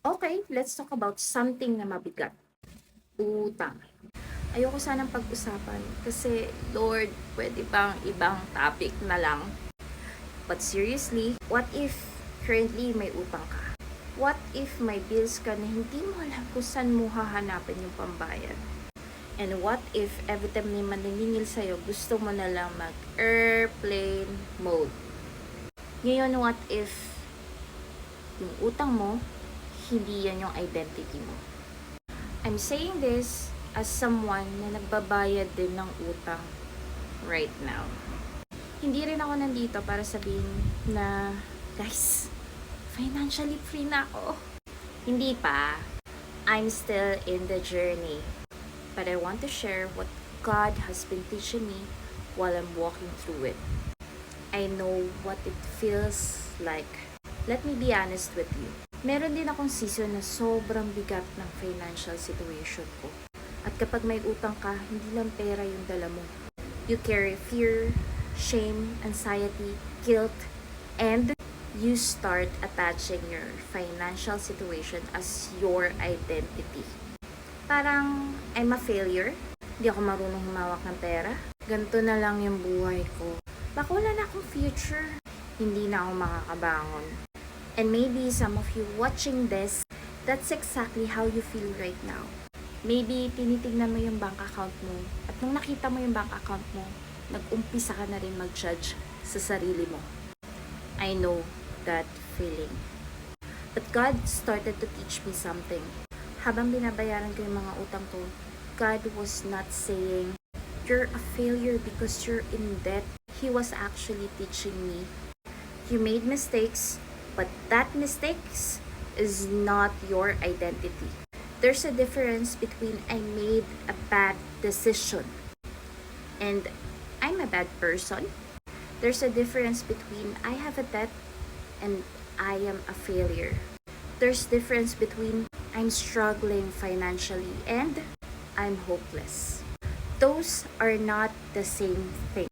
Okay, let's talk about something na mabigat. Utang. Ayoko sanang pag-usapan kasi, Lord, pwede bang ibang topic na lang? But seriously, what if currently may utang ka? What if may bills ka na hindi mo alam kung saan mo hahanapin yung pambayad? And what if every time may maningil sa'yo, gusto mo na lang mag-airplane mode? Ngayon, what if yung utang mo, hindi yan yung identity mo? I'm saying this as someone na nagbabayad din ng utang right now. Hindi rin ako nandito para sabihin na, guys, financially free na ako. Hindi pa. I'm still in the journey. But I want to share what God has been teaching me while I'm walking through it. I know what it feels like. Let me be honest with you. Meron din akong season na sobrang bigat ng financial situation ko. At kapag may utang ka, hindi lang pera yung dala mo. You carry fear, shame, anxiety, guilt, and you start attaching your financial situation as your identity. Parang, I'm a failure. Hindi ako marunong humawak ng pera. Ganito na lang yung buhay ko. Baka wala na akong future. Hindi na ako makakabangon. And maybe some of you watching this, that's exactly how you feel right now. Maybe tinitignan mo yung bank account mo. At nung nakita mo yung bank account mo, nag-umpisa ka na rin mag-judge sa sarili mo. I know that feeling. But God started to teach me something. Habang binabayaran ko yung mga utang ko, God was not saying, you're a failure because you're in debt. He was actually teaching me, you made mistakes, but that mistakes is not your identity. There's a difference between I made a bad decision and I'm a bad person. There's a difference between I have a debt and I am a failure. There's difference between I'm struggling financially and I'm hopeless. Those are not the same thing.